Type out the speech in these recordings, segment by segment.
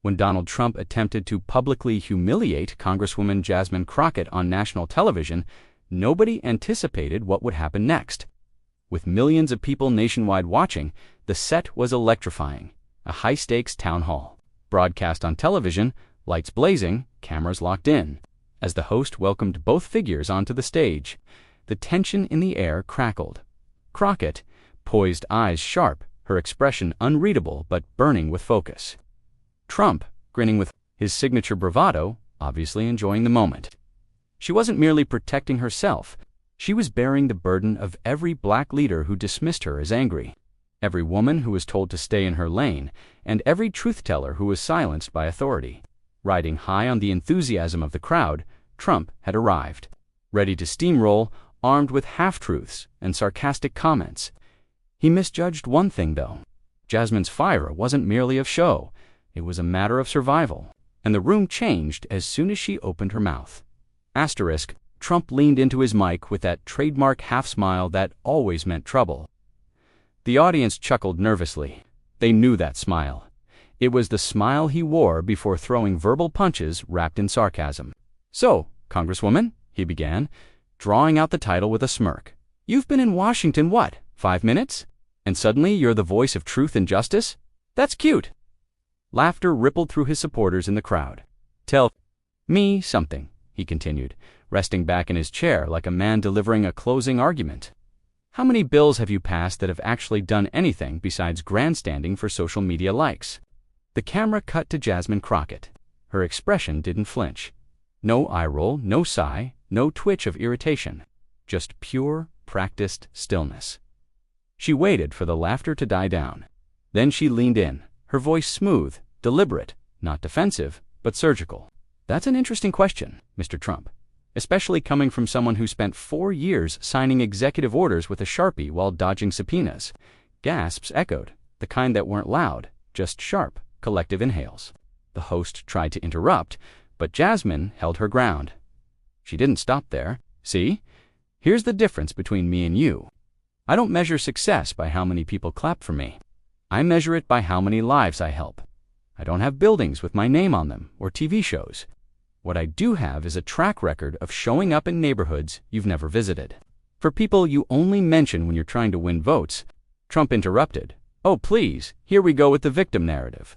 When Donald Trump attempted to publicly humiliate Congresswoman Jasmine Crockett on national television, nobody anticipated what would happen next. With millions of people nationwide watching, the set was electrifying, a high-stakes town hall. Broadcast on television, lights blazing, cameras locked in. As the host welcomed both figures onto the stage, the tension in the air crackled. Crockett, poised eyes sharp, her expression unreadable but burning with focus. Trump, grinning with his signature bravado, obviously enjoying the moment. She wasn't merely protecting herself. She was bearing the burden of every black leader who dismissed her as angry, every woman who was told to stay in her lane, and every truth-teller who was silenced by authority. Riding high on the enthusiasm of the crowd, Trump had arrived, ready to steamroll, armed with half-truths and sarcastic comments. He misjudged one thing, though. Jasmine's fire wasn't merely of show. It was a matter of survival, and the room changed as soon as she opened her mouth. Asterisk, Trump leaned into his mic with that trademark half-smile that always meant trouble. The audience chuckled nervously. They knew that smile. It was the smile he wore before throwing verbal punches wrapped in sarcasm. "So, Congresswoman," he began, drawing out the title with a smirk. "You've been in Washington, what, 5 minutes? And suddenly you're the voice of truth and justice? That's cute." Laughter rippled through his supporters in the crowd. "Tell me something," he continued, resting back in his chair like a man delivering a closing argument. "How many bills have you passed that have actually done anything besides grandstanding for social media likes?" The camera cut to Jasmine Crockett. Her expression didn't flinch. No eye roll, no sigh, no twitch of irritation. Just pure, practiced stillness. She waited for the laughter to die down. Then she leaned in, her voice smooth, deliberate, not defensive, but surgical. "That's an interesting question, Mr. Trump, especially coming from someone who spent 4 years signing executive orders with a Sharpie while dodging subpoenas." Gasps echoed, the kind that weren't loud, just sharp, collective inhales. The host tried to interrupt, but Jasmine held her ground. She didn't stop there. "See? Here's the difference between me and you. I don't measure success by how many people clap for me. I measure it by how many lives I help. I don't have buildings with my name on them or TV shows. What I do have is a track record of showing up in neighborhoods you've never visited. For people you only mention when you're trying to win votes." Trump interrupted. "Oh, please, here we go with the victim narrative."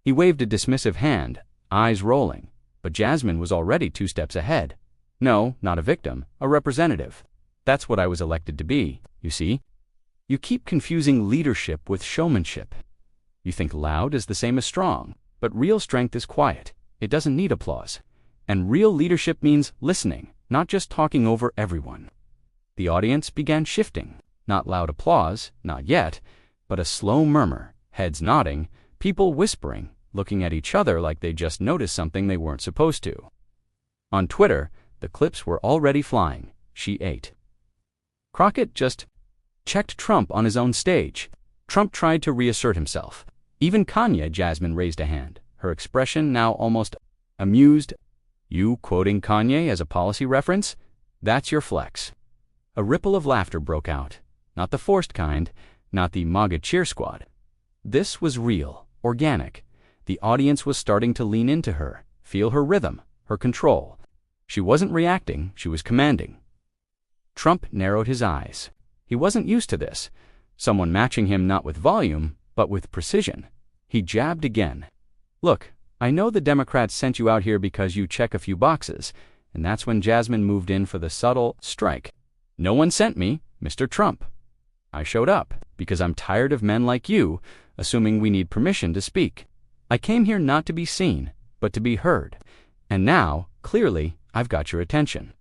He waved a dismissive hand, eyes rolling, but Jasmine was already 2 steps ahead. "No, not a victim, a representative. That's what I was elected to be, you see. You keep confusing leadership with showmanship. You think loud is the same as strong, but real strength is quiet. It doesn't need applause. And real leadership means listening, not just talking over everyone." The audience began shifting. Not loud applause, not yet, but a slow murmur, heads nodding, people whispering, looking at each other like they just noticed something they weren't supposed to. On Twitter, the clips were already flying. She ate. Crockett just checked Trump on his own stage. Trump tried to reassert himself. Even Kanye, Jasmine raised a hand, her expression now almost amused. "You quoting Kanye as a policy reference? That's your flex." A ripple of laughter broke out. Not the forced kind, not the MAGA cheer squad. This was real, organic. The audience was starting to lean into her, feel her rhythm, her control. She wasn't reacting, she was commanding. Trump narrowed his eyes. He wasn't used to this. Someone matching him not with volume, but with precision. He jabbed again. "Look, I know the Democrats sent you out here because you check a few boxes," and that's when Jasmine moved in for the subtle strike. "No one sent me, Mr. Trump. I showed up because I'm tired of men like you assuming we need permission to speak. I came here not to be seen, but to be heard. And now, clearly, I've got your attention."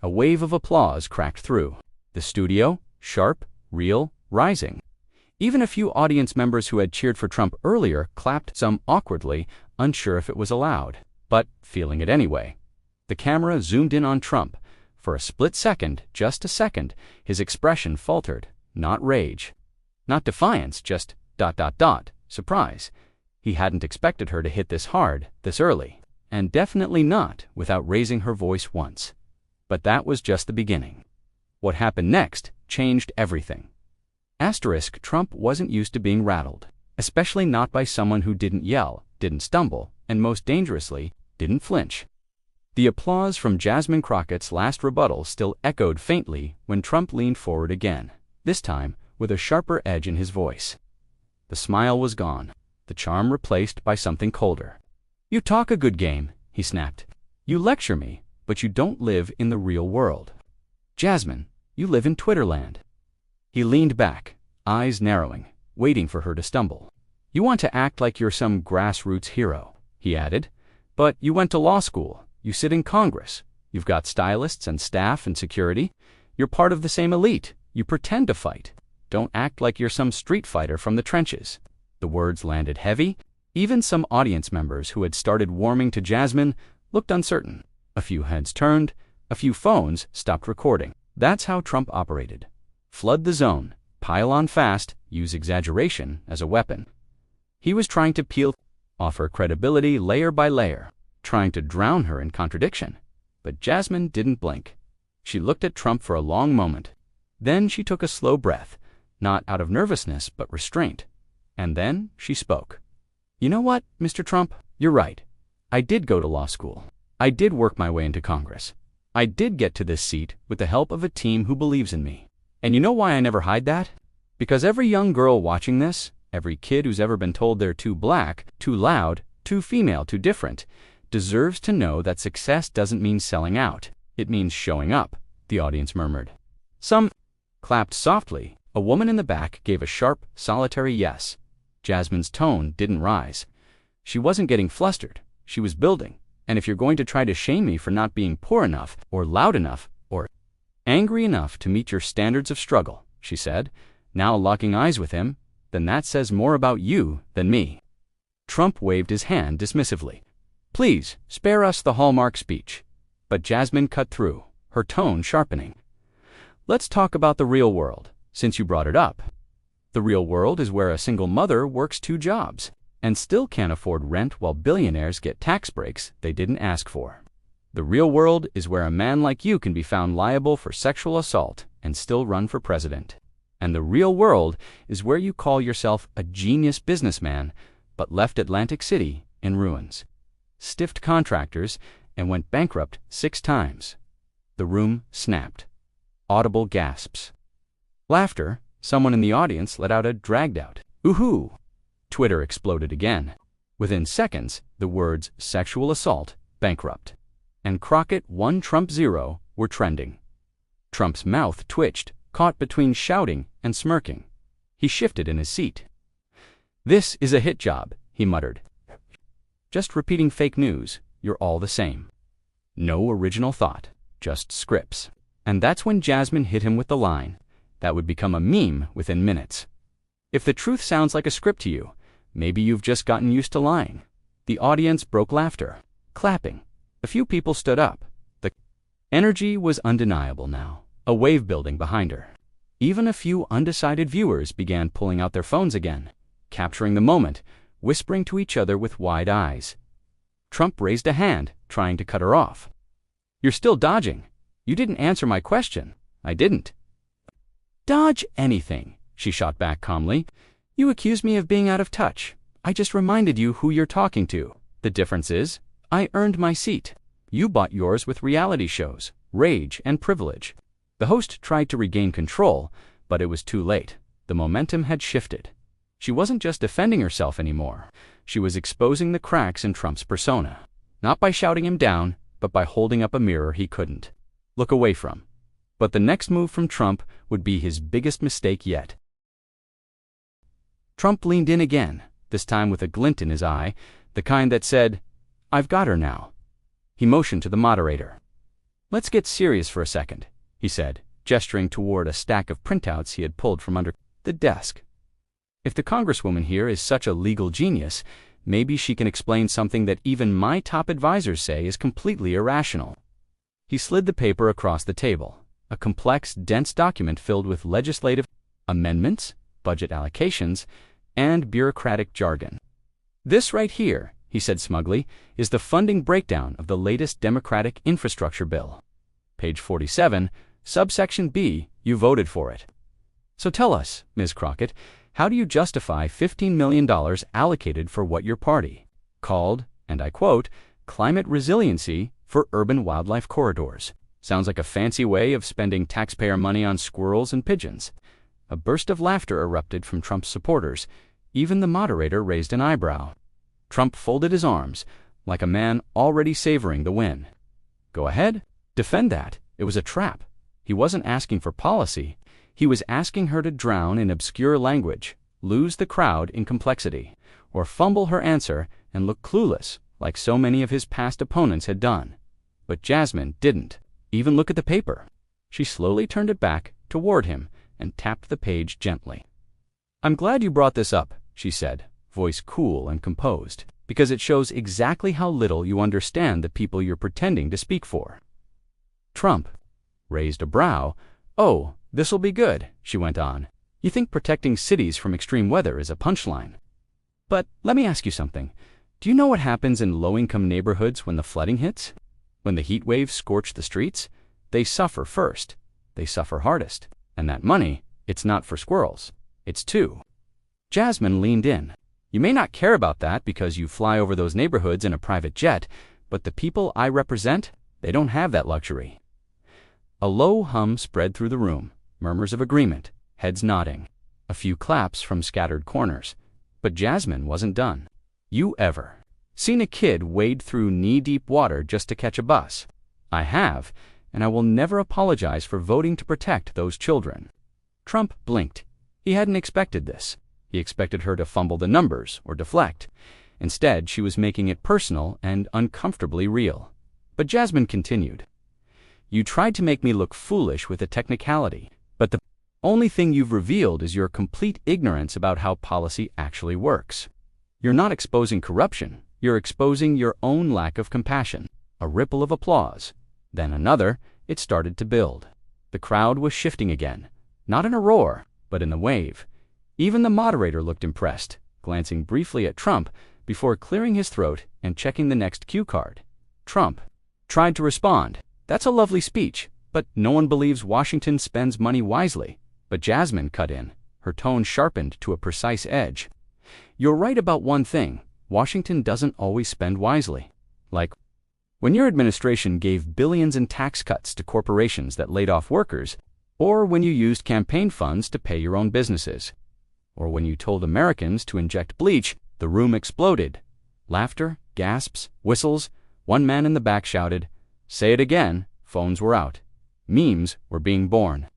A wave of applause cracked through. The studio, sharp, real, rising. Even a few audience members who had cheered for Trump earlier clapped, some awkwardly, unsure if it was allowed, but feeling it anyway. The camera zoomed in on Trump. For a split second, just a second, his expression faltered. Not rage. Not defiance, just ... surprise. He hadn't expected her to hit this hard, this early. And definitely not without raising her voice once. But that was just the beginning. What happened next changed everything. Asterisk, Trump wasn't used to being rattled, especially not by someone who didn't yell, didn't stumble, and most dangerously, didn't flinch. The applause from Jasmine Crockett's last rebuttal still echoed faintly when Trump leaned forward again, this time with a sharper edge in his voice. The smile was gone, the charm replaced by something colder. "You talk a good game," he snapped. "You lecture me, but you don't live in the real world. Jasmine, you live in Twitterland." He leaned back, eyes narrowing, waiting for her to stumble. "You want to act like you're some grassroots hero," he added, "but you went to law school, you sit in Congress, you've got stylists and staff and security, you're part of the same elite, you pretend to fight. Don't act like you're some street fighter from the trenches." The words landed heavy. Even some audience members who had started warming to Jasmine looked uncertain. A few heads turned, a few phones stopped recording. That's how Trump operated. Flood the zone, pile on fast, use exaggeration as a weapon. He was trying to peel off her credibility layer by layer, trying to drown her in contradiction. But Jasmine didn't blink. She looked at Trump for a long moment. Then she took a slow breath, not out of nervousness but restraint. And then she spoke. "You know what, Mr. Trump? You're right. I did go to law school. I did work my way into Congress. I did get to this seat with the help of a team who believes in me. And you know why I never hide that? Because every young girl watching this, every kid who's ever been told they're too black, too loud, too female, too different, deserves to know that success doesn't mean selling out. It means showing up," the audience murmured. Some clapped softly. A woman in the back gave a sharp, solitary yes. Jasmine's tone didn't rise. She wasn't getting flustered. She was building. "And if you're going to try to shame me for not being poor enough, or loud enough, or angry enough to meet your standards of struggle," she said, now locking eyes with him, "then that says more about you than me." Trump waved his hand dismissively. "Please, spare us the hallmark speech." But Jasmine cut through, her tone sharpening. "Let's talk about the real world, since you brought it up. The real world is where a single mother works 2 jobs and still can't afford rent while billionaires get tax breaks they didn't ask for. The real world is where a man like you can be found liable for sexual assault and still run for president. And the real world is where you call yourself a genius businessman but left Atlantic City in ruins, stiffed contractors, and went bankrupt 6 times. The room snapped. Audible gasps. Laughter. Someone in the audience let out a dragged-out "Ooh-hoo!" Twitter exploded again. Within seconds, the words "sexual assault," "bankrupt," and "Crockett 1 Trump 0" were trending. Trump's mouth twitched, caught between shouting and smirking. He shifted in his seat. "This is a hit job," he muttered. "Just repeating fake news. You're all the same. No original thought, just scripts." And that's when Jasmine hit him with the line that would become a meme within minutes. "If the truth sounds like a script to you, maybe you've just gotten used to lying." The audience broke laughter, clapping. A few people stood up. The energy was undeniable now, a wave building behind her. Even a few undecided viewers began pulling out their phones again, capturing the moment, whispering to each other with wide eyes. Trump raised a hand, trying to cut her off. "You're still dodging. You didn't answer my question." "I didn't." "Dodge anything," she shot back calmly. "You accused me of being out of touch. I just reminded you who you're talking to. The difference is, I earned my seat. You bought yours with reality shows, rage, and privilege." The host tried to regain control, but it was too late. The momentum had shifted. She wasn't just defending herself anymore. She was exposing the cracks in Trump's persona, not by shouting him down, but by holding up a mirror he couldn't look away from. But the next move from Trump would be his biggest mistake yet. Trump leaned in again, this time with a glint in his eye, the kind that said, "I've got her now." He motioned to the moderator. "Let's get serious for a second," he said, gesturing toward a stack of printouts he had pulled from under the desk. "If the Congresswoman here is such a legal genius, maybe she can explain something that even my top advisors say is completely irrational." He slid the paper across the table, a complex, dense document filled with legislative amendments, budget allocations, and bureaucratic jargon. "This right here," he said smugly, "is the funding breakdown of the latest Democratic infrastructure bill. Page 47, subsection B, you voted for it. So tell us, Ms. Crockett, how do you justify $15 million allocated for what your party called, and I quote, climate resiliency for urban wildlife corridors. Sounds like a fancy way of spending taxpayer money on squirrels and pigeons. A burst of laughter erupted from Trump's supporters. Even the moderator raised an eyebrow. Trump folded his arms, like a man already savoring the win. Go ahead, defend that. It was a trap. He wasn't asking for policy. He was asking her to drown in obscure language, lose the crowd in complexity, or fumble her answer and look clueless, like so many of his past opponents had done. But Jasmine didn't even look at the paper. She slowly turned it back toward him and tapped the page gently. "I'm glad you brought this up," she said, voice cool and composed, "because it shows exactly how little you understand the people you're pretending to speak for." Trump raised a brow. "Oh, this'll be good," she went on. "You think protecting cities from extreme weather is a punchline. But let me ask you something. Do you know what happens in low-income neighborhoods when the flooding hits? When the heat waves scorch the streets? They suffer first. They suffer hardest. And that money, it's not for squirrels. It's two." Jasmine leaned in. "You may not care about that because you fly over those neighborhoods in a private jet, but the people I represent, they don't have that luxury." A low hum spread through the room, murmurs of agreement, heads nodding, a few claps from scattered corners. But Jasmine wasn't done. "You ever seen a kid wade through knee-deep water just to catch a bus? I have, and I will never apologize for voting to protect those children." Trump blinked. He hadn't expected this. He expected her to fumble the numbers or deflect. Instead, she was making it personal and uncomfortably real. But Jasmine continued. "You tried to make me look foolish with a technicality, but the only thing you've revealed is your complete ignorance about how policy actually works. You're not exposing corruption. You're exposing your own lack of compassion." A ripple of applause. Then another. It started to build. The crowd was shifting again, not in a roar, but in the wave. Even the moderator looked impressed, glancing briefly at Trump before clearing his throat and checking the next cue card. Trump tried to respond. "That's a lovely speech, but no one believes Washington spends money wisely." But Jasmine cut in, her tone sharpened to a precise edge. "You're right about one thing. Washington doesn't always spend wisely. Like when your administration gave billions in tax cuts to corporations that laid off workers, or when you used campaign funds to pay your own businesses, or when you told Americans to inject bleach." The room exploded. Laughter, gasps, whistles. One man in the back shouted, "Say it again." Phones were out. Memes were being born.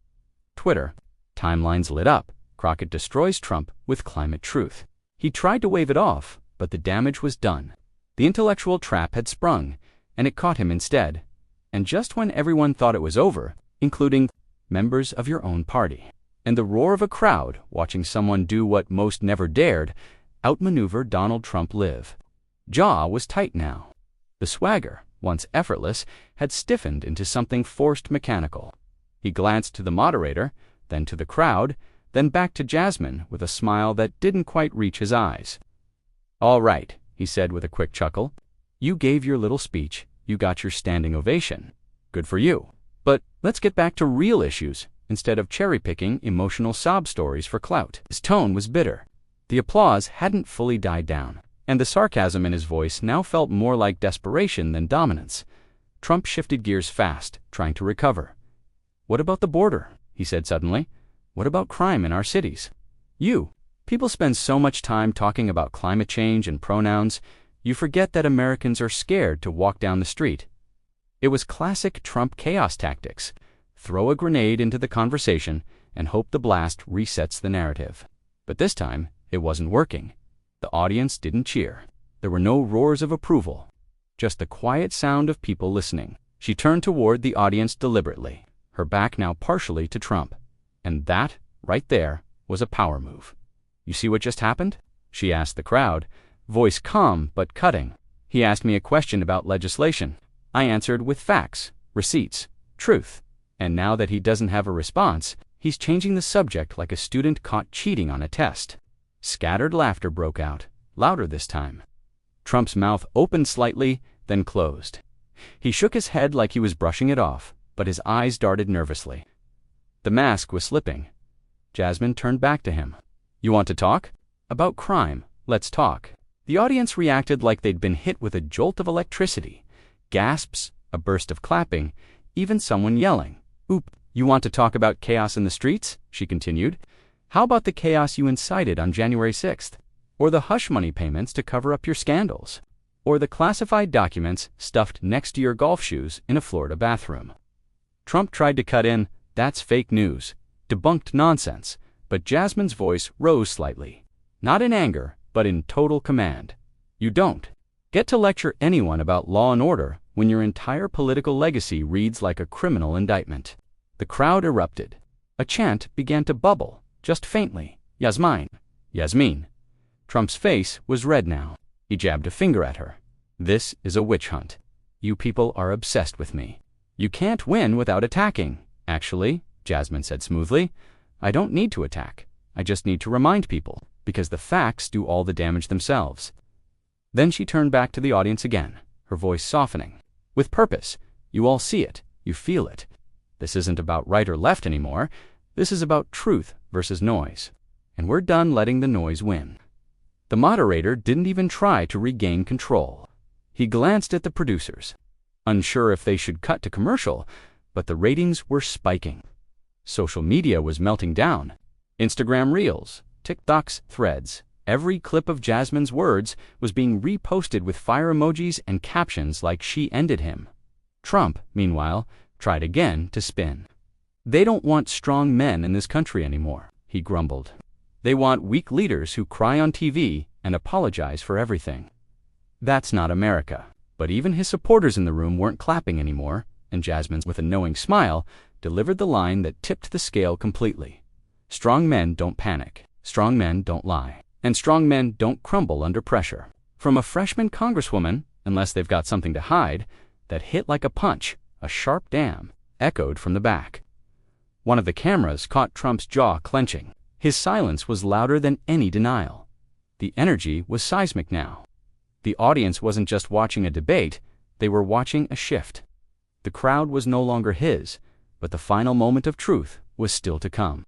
Twitter. Timelines lit up. Crockett destroys Trump with climate truth. He tried to wave it off, but the damage was done. The intellectual trap had sprung, and it caught him instead. And just when everyone thought it was over, including members of your own party, and the roar of a crowd watching someone do what most never dared, outmaneuver Donald Trump live. Jaw was tight now. The swagger, once effortless, had stiffened into something forced mechanical. He glanced to the moderator, then to the crowd, then back to Jasmine with a smile that didn't quite reach his eyes. "All right," he said with a quick chuckle. "You gave your little speech. You got your standing ovation. Good for you. But let's get back to real issues instead of cherry-picking emotional sob stories for clout." His tone was bitter. The applause hadn't fully died down, and the sarcasm in his voice now felt more like desperation than dominance. Trump shifted gears fast, trying to recover. "What about the border?" he said suddenly. "What about crime in our cities? People spend so much time talking about climate change and pronouns, you forget that Americans are scared to walk down the street." It was classic Trump chaos tactics. Throw a grenade into the conversation and hope the blast resets the narrative. But this time, it wasn't working. The audience didn't cheer. There were no roars of approval, just the quiet sound of people listening. She turned toward the audience deliberately, her back now partially to Trump. And that, right there, was a power move. "You see what just happened?" she asked the crowd, voice calm but cutting. "He asked me a question about legislation. I answered with facts, receipts, truth. And now that he doesn't have a response, he's changing the subject like a student caught cheating on a test." Scattered laughter broke out, louder this time. Trump's mouth opened slightly, then closed. He shook his head like he was brushing it off, but his eyes darted nervously. The mask was slipping. Jasmine turned back to him. "You want to talk?" "About crime. Let's talk." The audience reacted like they'd been hit with a jolt of electricity. Gasps, a burst of clapping, even someone yelling. "Oop, you want to talk about chaos in the streets?" she continued. "How about the chaos you incited on January 6th? Or the hush money payments to cover up your scandals? Or the classified documents stuffed next to your golf shoes in a Florida bathroom?" Trump tried to cut in, "That's fake news, debunked nonsense," but Jasmine's voice rose slightly. Not in anger, but in total command. "You don't get to lecture anyone about law and order when your entire political legacy reads like a criminal indictment." The crowd erupted. A chant began to bubble, just faintly. "Yasmine! Yasmine!" Trump's face was red now. He jabbed a finger at her. "This is a witch hunt. You people are obsessed with me. You can't win without attacking." "Actually," Jasmine said smoothly, "I don't need to attack. I just need to remind people, because the facts do all the damage themselves." Then she turned back to the audience again, her voice softening. "With purpose. You all see it. You feel it. This isn't about right or left anymore. This is about truth versus noise. And we're done letting the noise win." The moderator didn't even try to regain control. He glanced at the producers, unsure if they should cut to commercial, but the ratings were spiking. Social media was melting down. Instagram Reels, TikTok's Threads. Every clip of Jasmine's words was being reposted with fire emojis and captions like she ended him. Trump, meanwhile, tried again to spin. "They don't want strong men in this country anymore," he grumbled. "They want weak leaders who cry on TV and apologize for everything." That's not America. But even his supporters in the room weren't clapping anymore, and Jasmine, with a knowing smile, delivered the line that tipped the scale completely. Strong men don't panic. Strong men don't lie. And strong men don't crumble under pressure. From a freshman congresswoman, unless they've got something to hide, that hit like a punch, a sharp damn, echoed from the back. One of the cameras caught Trump's jaw clenching. His silence was louder than any denial. The energy was seismic now. The audience wasn't just watching a debate, they were watching a shift. The crowd was no longer his, but the final moment of truth was still to come.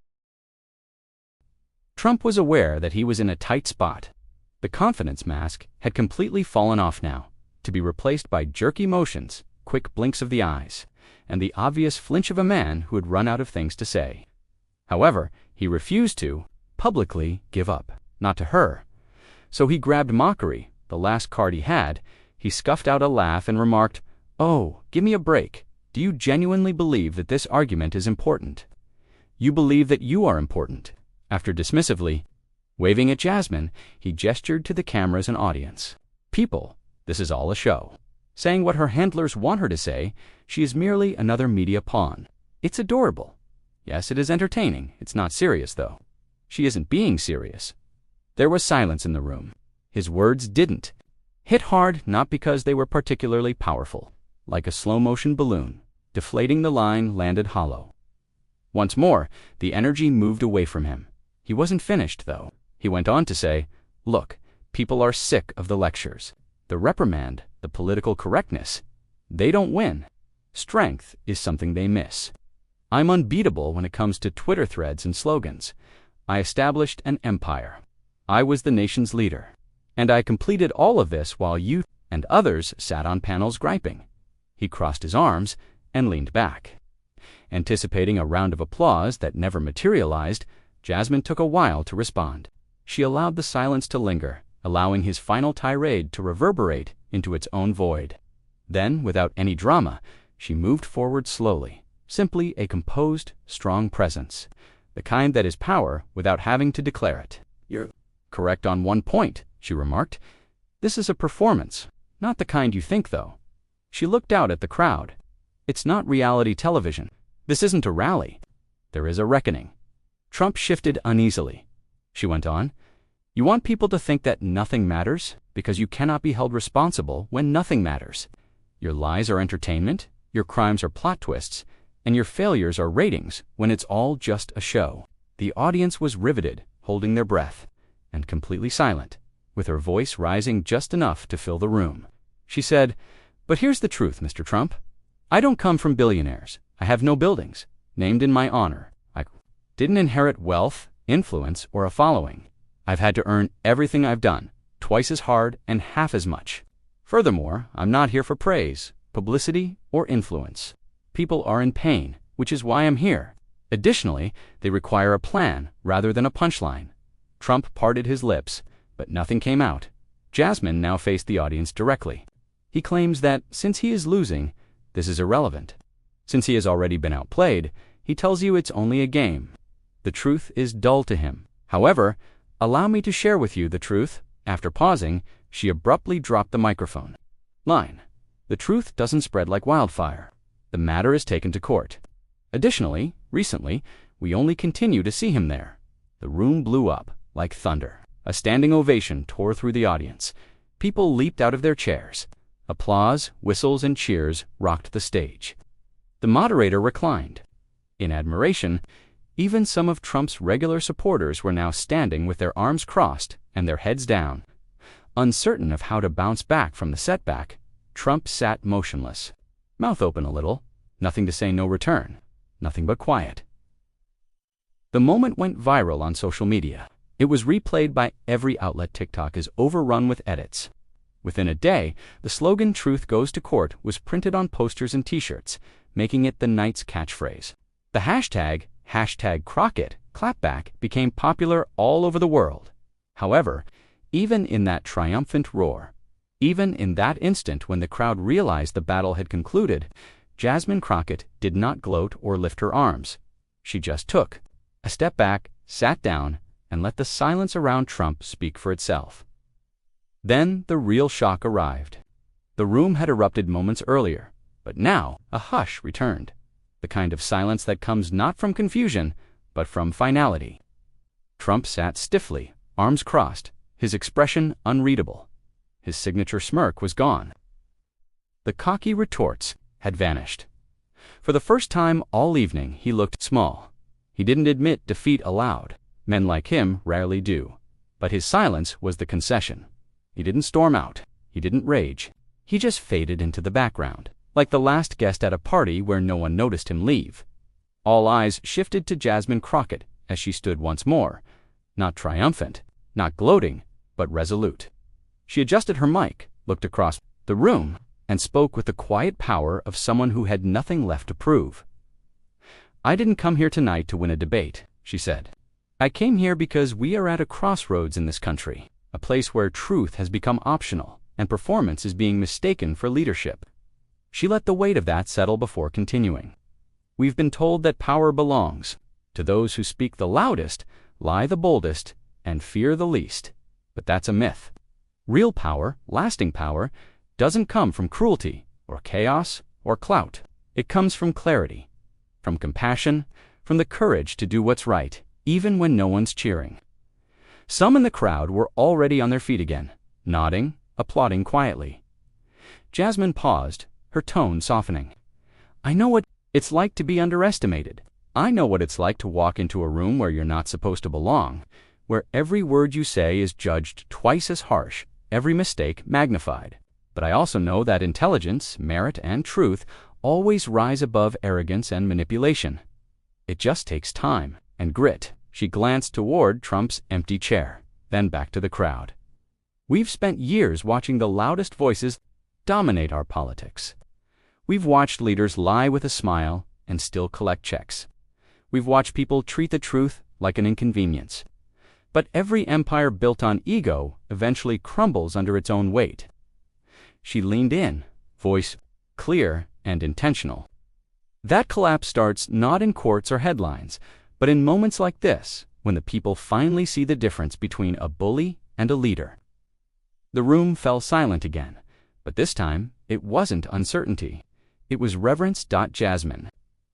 Trump was aware that he was in a tight spot. The confidence mask had completely fallen off now, to be replaced by jerky motions, quick blinks of the eyes, and the obvious flinch of a man who had run out of things to say. However, he refused to, publicly, give up. Not to her. So he grabbed mockery, the last card he had. He scuffed out a laugh and remarked, "Oh, give me a break. Do you genuinely believe that this argument is important? You believe that you are important?" After dismissively waving at Jasmine, he gestured to the cameras and audience. "People, this is all a show. Saying what her handlers want her to say, she is merely another media pawn. It's adorable. Yes, it is entertaining. It's not serious, though. She isn't being serious." There was silence in the room. His words didn't hit hard, not because they were particularly powerful. Like a slow-motion balloon, deflating, the line landed hollow. Once more, the energy moved away from him. He wasn't finished, though. He went on to say, "Look, people are sick of the lectures, the reprimand, the political correctness. They don't win. Strength is something they miss. I'm unbeatable when it comes to Twitter threads and slogans. I established an empire. I was the nation's leader. And I completed all of this while you and others sat on panels griping." He crossed his arms and leaned back. Anticipating a round of applause that never materialized, Jasmine took a while to respond. She allowed the silence to linger, allowing his final tirade to reverberate into its own void. Then, without any drama, she moved forward slowly, simply a composed, strong presence, the kind that is power without having to declare it. "You're correct on one point," she remarked. "This is a performance, not the kind you think, though." She looked out at the crowd. "It's not reality television. This isn't a rally. There is a reckoning." Trump shifted uneasily. She went on, "You want people to think that nothing matters because you cannot be held responsible when nothing matters. Your lies are entertainment, your crimes are plot twists, and your failures are ratings when it's all just a show." The audience was riveted, holding their breath, and completely silent, with her voice rising just enough to fill the room. She said, "But here's the truth, Mr. Trump. I don't come from billionaires. I have no buildings named in my honor. I didn't inherit wealth, influence, or a following. I've had to earn everything I've done, twice as hard and half as much. Furthermore, I'm not here for praise, publicity, or influence. People are in pain, which is why I'm here. Additionally, they require a plan rather than a punchline. Trump parted his lips, but nothing came out. Jasmine now faced the audience directly. He claims that since he is losing, this is irrelevant. Since he has already been outplayed, he tells you it's only a game. The truth is dull to him. However, allow me to share with you the truth. After pausing, she abruptly dropped the microphone. Line: the truth doesn't spread like wildfire. The matter is taken to court. Additionally, recently, we only continue to see him there. The room blew up like thunder. A standing ovation tore through the audience. People leaped out of their chairs. Applause, whistles, and cheers rocked the stage. The moderator reclined. In admiration, even some of Trump's regular supporters were now standing with their arms crossed and their heads down. Uncertain of how to bounce back from the setback, Trump sat motionless, mouth open a little, nothing to say, no return, nothing but quiet. The moment went viral on social media. It was replayed by every outlet. TikTok is overrun with edits. Within a day, the slogan "Truth Goes to Court" was printed on posters and t-shirts, making it the night's catchphrase. The hashtag Crockett clapback became popular all over the world. However, even in that triumphant roar, even in that instant when the crowd realized the battle had concluded, Jasmine Crockett did not gloat or lift her arms. She just took a step back, sat down, and let the silence around Trump speak for itself. Then the real shock arrived. The room had erupted moments earlier, but now a hush returned, the kind of silence that comes not from confusion, but from finality. Trump sat stiffly, arms crossed, his expression unreadable. His signature smirk was gone. The cocky retorts had vanished. For the first time all evening, he looked small. He didn't admit defeat aloud. Men like him rarely do. But his silence was the concession. He didn't storm out. He didn't rage. He just faded into the background, like the last guest at a party where no one noticed him leave. All eyes shifted to Jasmine Crockett as she stood once more, not triumphant, not gloating, but resolute. She adjusted her mic, looked across the room, and spoke with the quiet power of someone who had nothing left to prove. "I didn't come here tonight to win a debate," she said. "I came here because we are at a crossroads in this country, a place where truth has become optional and performance is being mistaken for leadership." She let the weight of that settle before continuing. "We've been told that power belongs to those who speak the loudest, lie the boldest, and fear the least. But that's a myth. Real power, lasting power, doesn't come from cruelty or chaos or clout. It comes from clarity, from compassion, from the courage to do what's right, even when no one's cheering." Some in the crowd were already on their feet again, nodding, applauding quietly. Jasmine paused, her tone softening. "I know what it's like to be underestimated. I know what it's like to walk into a room where you're not supposed to belong, where every word you say is judged twice as harsh, every mistake magnified. But I also know that intelligence, merit, and truth always rise above arrogance and manipulation. It just takes time and grit." She glanced toward Trump's empty chair, then back to the crowd. "We've spent years watching the loudest voices dominate our politics. We've watched leaders lie with a smile and still collect checks. We've watched people treat the truth like an inconvenience. But every empire built on ego eventually crumbles under its own weight." She leaned in, voice clear and intentional. "That collapse starts not in courts or headlines, but in moments like this, when the people finally see the difference between a bully and a leader." The room fell silent again, but this time it wasn't uncertainty. It was reverence. Jasmine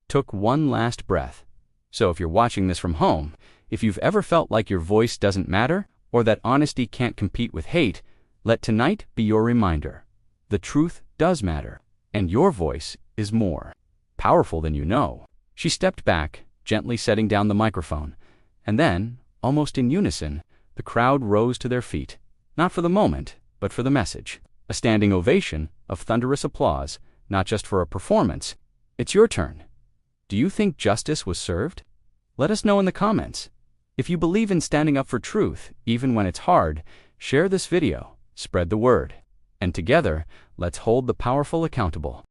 took one last breath. So if you're watching this from home, if you've ever felt like your voice doesn't matter, or that honesty can't compete with hate, let tonight be your reminder. The truth does matter, and your voice is more powerful than you know. She stepped back, gently setting down the microphone, and then, almost in unison, the crowd rose to their feet, not for the moment, but for the message. A standing ovation of thunderous applause, not just for a performance. It's your turn. Do you think justice was served? Let us know in the comments. If you believe in standing up for truth, even when it's hard, share this video, spread the word, and together, let's hold the powerful accountable.